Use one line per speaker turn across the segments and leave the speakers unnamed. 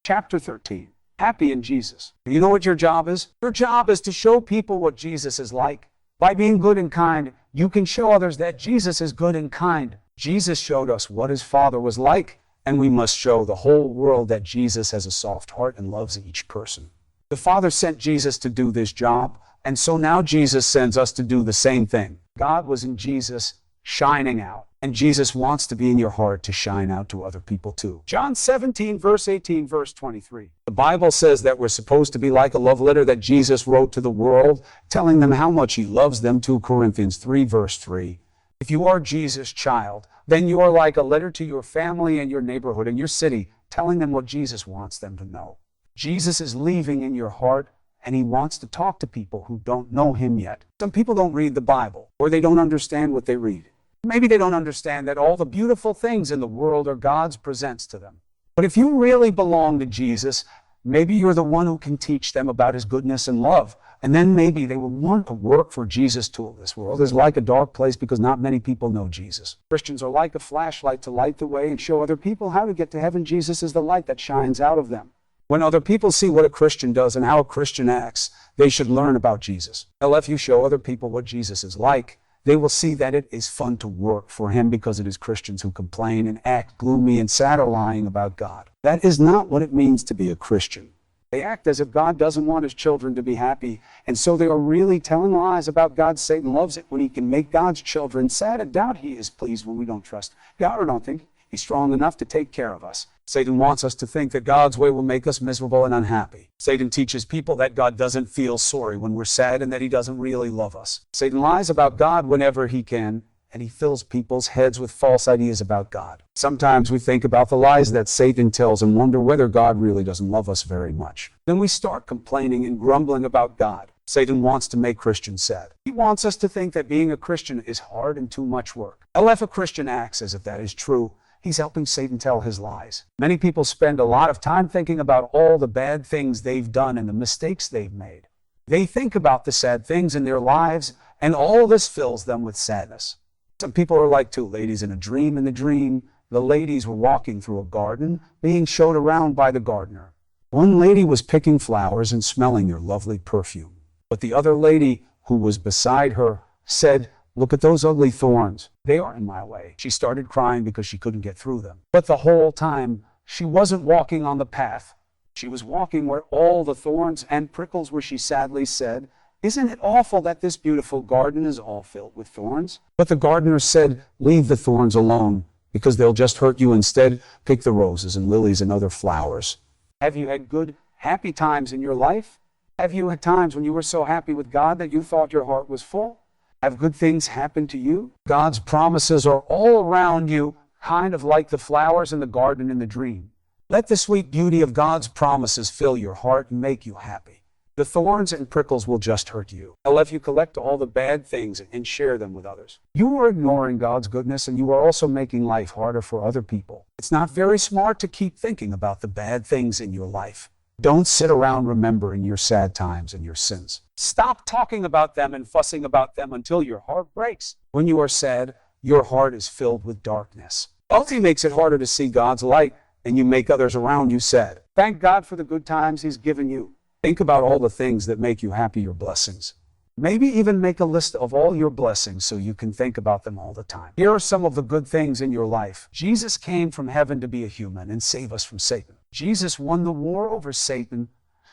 Chapter 13. Happy in Jesus. Do you know what your job is? Your job is to show people what Jesus is like. By being good and kind, you can show others that Jesus is good and kind. Jesus showed us what his Father was like, and we must show the whole world that Jesus has a soft heart and loves each person. The Father sent Jesus to do this job, and so now Jesus sends us to do the same thing. God was in Jesus, shining out. And Jesus wants to be in your heart to shine out to other people too. John 17, verse 18, verse 23. The Bible says that we're supposed to be like a love letter that Jesus wrote to the world, telling them how much he loves them. 2 Corinthians 3, verse 3. If you are Jesus' child, then you are like a letter to your family and your neighborhood and your city, telling them what Jesus wants them to know. Jesus is leaving in your heart, and he wants to talk to people who don't know him yet. Some people don't read the Bible, or they don't understand what they read. Maybe they don't understand that all the beautiful things in the world are God's presents to them. But if you really belong to Jesus, maybe you're the one who can teach them about his goodness and love. And then maybe they will want to work for Jesus too. This world is like a dark place because not many people know Jesus. Christians are like a flashlight to light the way and show other people how to get to heaven. Jesus is the light that shines out of them. When other people see what a Christian does and how a Christian acts, they should learn about Jesus. Now, if you show other people what Jesus is like, they will see that it is fun to work for him because it is Christians who complain and act gloomy and sad or lying about God. That is not what it means to be a Christian. They act as if God doesn't want his children to be happy, and so they are really telling lies about God. Satan loves it when he can make God's children sad and doubt he is pleased when we don't trust God or don't think he's strong enough to take care of us. Satan wants us to think that God's way will make us miserable and unhappy. Satan teaches people that God doesn't feel sorry when we're sad and that he doesn't really love us. Satan lies about God whenever he can, and he fills people's heads with false ideas about God. Sometimes we think about the lies that Satan tells and wonder whether God really doesn't love us very much. Then we start complaining and grumbling about God. Satan wants to make Christians sad. He wants us to think that being a Christian is hard and too much work. If a Christian acts as if that is true, he's helping Satan tell his lies. Many people spend a lot of time thinking about all the bad things they've done and the mistakes they've made. They think about the sad things in their lives, and all this fills them with sadness. Some people are like two ladies in a dream. In the dream, the ladies were walking through a garden, being showed around by the gardener. One lady was picking flowers and smelling their lovely perfume. But the other lady, who was beside her, said, "Look at those ugly thorns. They are in my way." She started crying because she couldn't get through them. But the whole time, she wasn't walking on the path. She was walking where all the thorns and prickles were. She sadly said, "Isn't it awful that this beautiful garden is all filled with thorns?" But the gardener said, "Leave the thorns alone, because they'll just hurt you. Instead, pick the roses and lilies and other flowers." Have you had good, happy times in your life? Have you had times when you were so happy with God that you thought your heart was full? Have good things happened to you? God's promises are all around you, kind of like the flowers in the garden in the dream. Let the sweet beauty of God's promises fill your heart and make you happy. The thorns and prickles will just hurt you. If you collect all the bad things and share them with others, you are ignoring God's goodness, and you are also making life harder for other people. It's not very smart to keep thinking about the bad things in your life. Don't sit around remembering your sad times and your sins. Stop talking about them and fussing about them until your heart breaks. When you are sad, your heart is filled with darkness. He makes it harder to see God's light, and you make others around you sad. Thank God for the good times he's given you. Think about all the things that make you happy, your blessings. Maybe even make a list of all your blessings so you can think about them all the time. Here are some of the good things in your life. Jesus came from heaven to be a human and save us from Satan. Jesus won the war over Satan,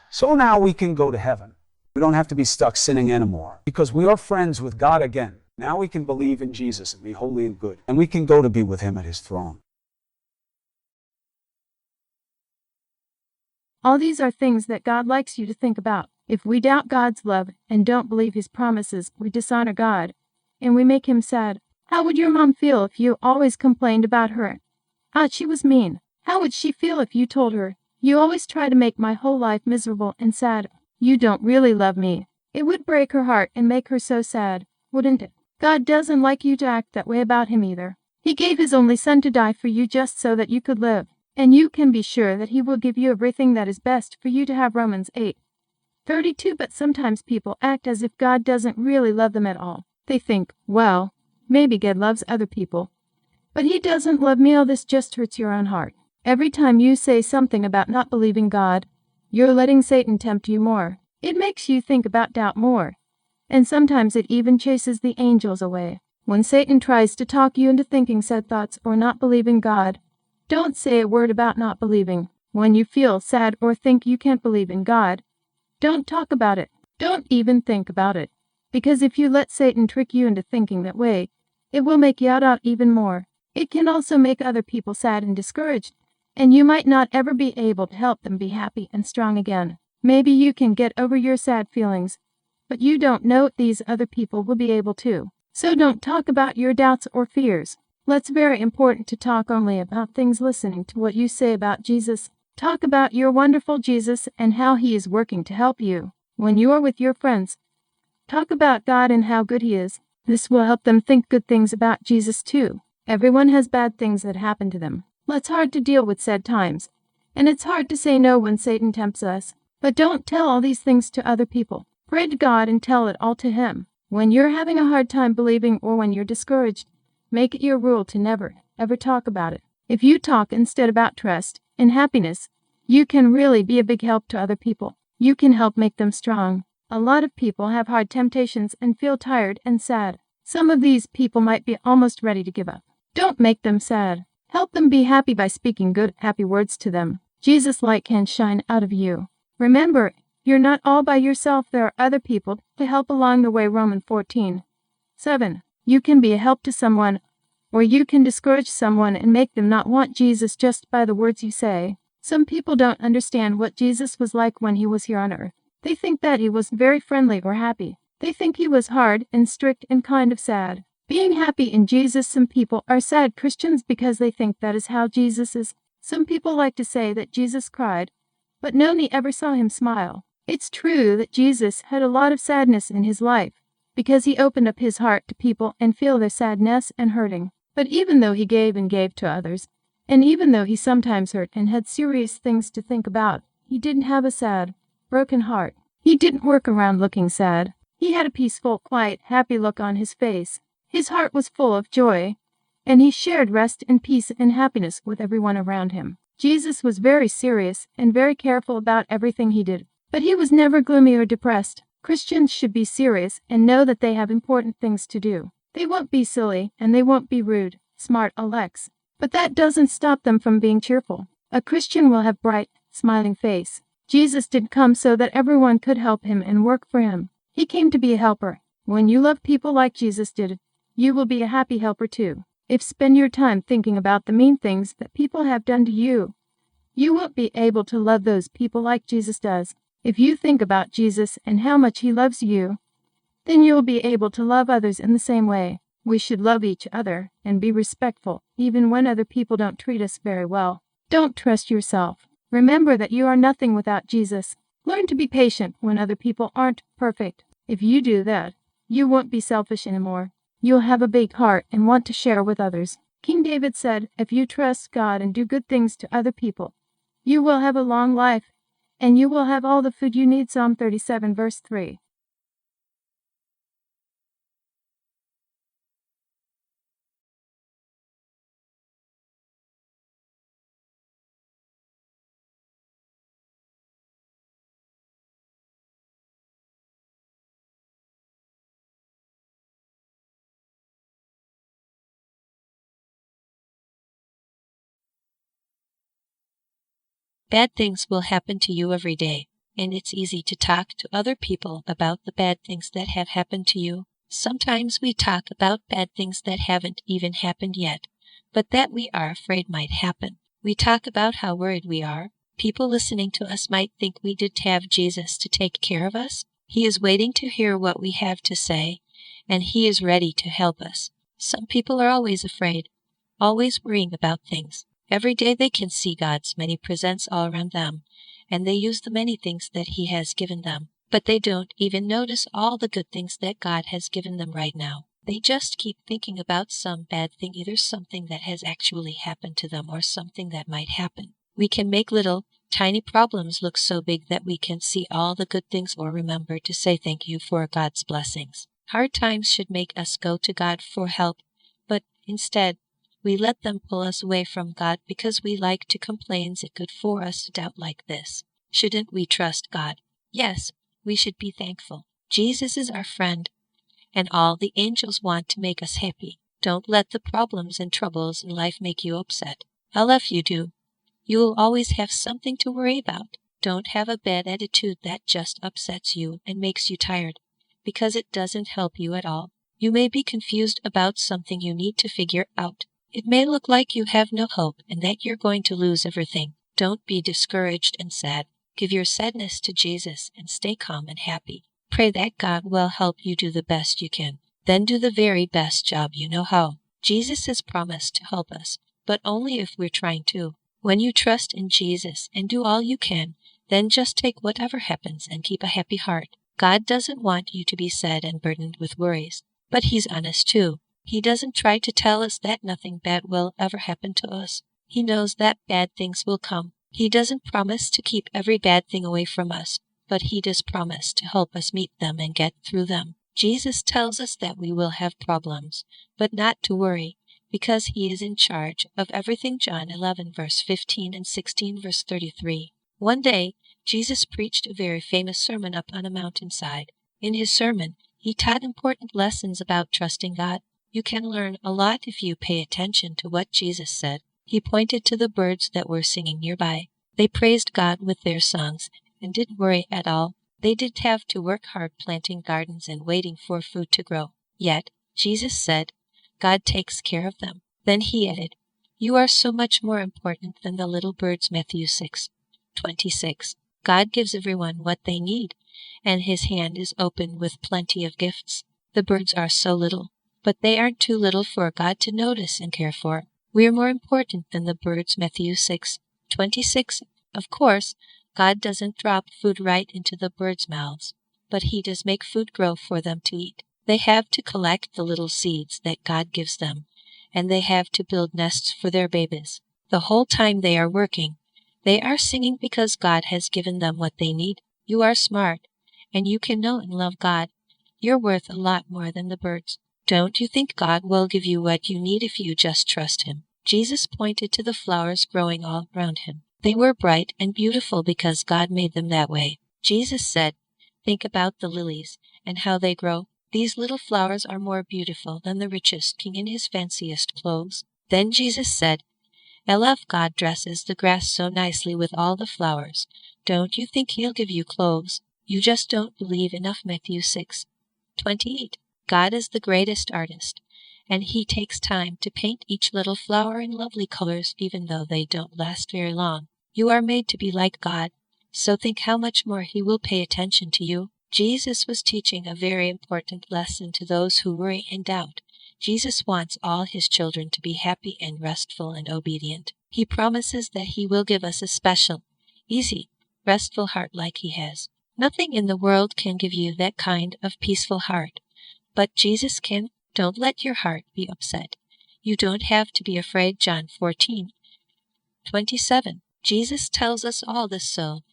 so now we can go to heaven. We don't have to be stuck sinning anymore because we are friends with God again. Now we can believe in Jesus and be holy and good, and we can go to be with him at his throne.
All these are things that God likes you to think about. If we doubt God's love and don't believe his promises, we dishonor God, and we make him sad. How would your mom feel if you always complained about her? She was mean. How would she feel if you told her, "You always try to make my whole life miserable and sad. You don't really love me"? It would break her heart and make her so sad, wouldn't it? God doesn't like you to act that way about him either. He gave his only son to die for you just so that you could live. And you can be sure that he will give you everything that is best for you to have. Romans 8:32. But sometimes people act as if God doesn't really love them at all. They think, well, maybe God loves other people, but he doesn't love me. This just hurts your own heart. Every time you say something about not believing God, you're letting Satan tempt you more. It makes you think about doubt more. And sometimes it even chases the angels away. When Satan tries to talk you into thinking sad thoughts or not believing God, don't say a word about not believing. When you feel sad or think you can't believe in God, don't talk about it. Don't even think about it. Because if you let Satan trick you into thinking that way, it will make you doubt even more. It can also make other people sad and discouraged, and you might not ever be able to help them be happy and strong again. Maybe you can get over your sad feelings, but you don't know if these other people will be able to. So don't talk about your doubts or fears. It's very important to talk only about things listening to what you say about Jesus. Talk about your wonderful Jesus and how he is working to help you. When you are with your friends, talk about God and how good he is. This will help them think good things about Jesus too. Everyone has bad things that happen to them. It's hard to deal with sad times, and it's hard to say no when Satan tempts us. But don't tell all these things to other people. Pray to God and tell it all to him. When you're having a hard time believing or when you're discouraged, make it your rule to never, ever talk about it. If you talk instead about trust and happiness, you can really be a big help to other people. You can help make them strong. A lot of people have hard temptations and feel tired and sad. Some of these people might be almost ready to give up. Don't make them sad. Help them be happy by speaking good, happy words to them. Jesus' light can shine out of you. Remember, you're not all by yourself. There are other people to help along the way. Romans 14:7. You can be a help to someone, or you can discourage someone and make them not want Jesus just by the words you say. Some people don't understand what Jesus was like when he was here on earth. They think that he was very friendly or happy. They think he was hard and strict and kind of sad. Being happy in Jesus. Some people are sad Christians because they think that is how Jesus is. Some people like to say that Jesus cried, but no one ever saw him smile. It's true that Jesus had a lot of sadness in his life, because he opened up his heart to people and feel their sadness and hurting. But even though he gave and gave to others, and even though he sometimes hurt and had serious things to think about, he didn't have a sad, broken heart. He didn't work around looking sad. He had a peaceful, quiet, happy look on his face. His heart was full of joy, and he shared rest and peace and happiness with everyone around him. Jesus was very serious and very careful about everything he did, but he was never gloomy or depressed. Christians should be serious and know that they have important things to do. They won't be silly and they won't be rude, smart Alex, but that doesn't stop them from being cheerful. A Christian will have bright, smiling face. Jesus didn't come so that everyone could help him and work for him. He came to be a helper. When you love people like Jesus did, you will be a happy helper too. If spend your time thinking about the mean things that people have done to you, you won't be able to love those people like Jesus does. If you think about Jesus and how much he loves you, then you'll be able to love others in the same way. We should love each other and be respectful, even when other people don't treat us very well. Don't trust yourself. Remember that you are nothing without Jesus. Learn to be patient when other people aren't perfect. If you do that, you won't be selfish anymore. You'll have a big heart and want to share with others. King David said, if you trust God and do good things to other people, you will have a long life, and you will have all the food you need. Psalm 37 verse 3.
Bad things will happen to you every day, and it's easy to talk to other people about the bad things that have happened to you. Sometimes we talk about bad things that haven't even happened yet, but that we are afraid might happen. We talk about how worried we are. People listening to us might think we did have Jesus to take care of us. He is waiting to hear what we have to say, and he is ready to help us. Some people are always afraid, always worrying about things. Every day they can see God's many presents all around them, and they use the many things that he has given them. But they don't even notice all the good things that God has given them right now. They just keep thinking about some bad thing, either something that has actually happened to them or something that might happen. We can make little, tiny problems look so big that we can see all the good things or remember to say thank you for God's blessings. Hard times should make us go to God for help, but instead, We let them pull us away from God because we like to complain. Is it good for us to doubt like this? Shouldn't we trust God? Yes, we should be thankful. Jesus is our friend, and all the angels want to make us happy. Don't let the problems and troubles in life make you upset. If you do, you will always have something to worry about. Don't have a bad attitude that just upsets you and makes you tired, because it doesn't help you at all. You may be confused about something you need to figure out. It may look like you have no hope and that you're going to lose everything. Don't be discouraged and sad. Give your sadness to Jesus and stay calm and happy. Pray that God will help you do the best you can. Then do the very best job you know how. Jesus has promised to help us, but only if we're trying to. When you trust in Jesus and do all you can, then just take whatever happens and keep a happy heart. God doesn't want you to be sad and burdened with worries, but He's honest too. He doesn't try to tell us that nothing bad will ever happen to us. He knows that bad things will come. He doesn't promise to keep every bad thing away from us, but He does promise to help us meet them and get through them. Jesus tells us that we will have problems, but not to worry, because He is in charge of everything. John 11 verse 15 and 16 verse 33. One day, Jesus preached a very famous sermon up on a mountainside. In his sermon, He taught important lessons about trusting God. You can learn a lot if you pay attention to what Jesus said. He pointed to the birds that were singing nearby. They praised God with their songs and didn't worry at all. They didn't have to work hard planting gardens and waiting for food to grow. Yet, Jesus said, God takes care of them. Then He added, you are so much more important than the little birds. Matthew 6:26. God gives everyone what they need, and His hand is open with plenty of gifts. The birds are so little, but they aren't too little for God to notice and care for. We are more important than the birds. Matthew 6:26. Of course, God doesn't drop food right into the birds' mouths, but He does make food grow for them to eat. They have to collect the little seeds that God gives them, and they have to build nests for their babies. The whole time they are working, they are singing because God has given them what they need. You are smart, and you can know and love God. You're worth a lot more than the birds. Don't you think God will give you what you need if you just trust Him? Jesus pointed to the flowers growing all around Him. They were bright and beautiful because God made them that way. Jesus said, think about the lilies and how they grow. These little flowers are more beautiful than the richest king in his fanciest clothes. Then Jesus said, God dresses the grass so nicely with all the flowers. Don't you think He'll give you clothes? You just don't believe enough. Matthew 6:28. God is the greatest artist, and He takes time to paint each little flower in lovely colors even though they don't last very long. You are made to be like God, so think how much more He will pay attention to you. Jesus was teaching a very important lesson to those who worry and doubt. Jesus wants all His children to be happy and restful and obedient. He promises that He will give us a special, easy, restful heart like He has. Nothing in the world can give you that kind of peaceful heart, but Jesus can. Don't let your heart be upset. You don't have to be afraid. John 14:27. Jesus tells us all this so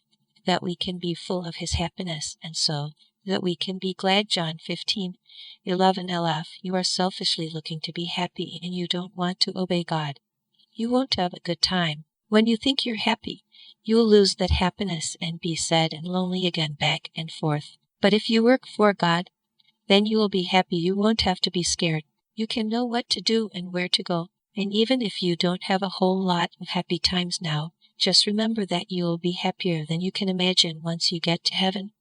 that we can be full of His happiness and so that we can be glad. John 15:11. You are selfishly looking to be happy and you don't want to obey God. You won't have a good time. When you think you're happy, you will lose that happiness and be sad and lonely again, back and forth. But if you work for God, then you will be happy. You won't have to be scared. You can know what to do and where to go. And even if you don't have a whole lot of happy times now, just remember that you will be happier than you can imagine once you get to heaven.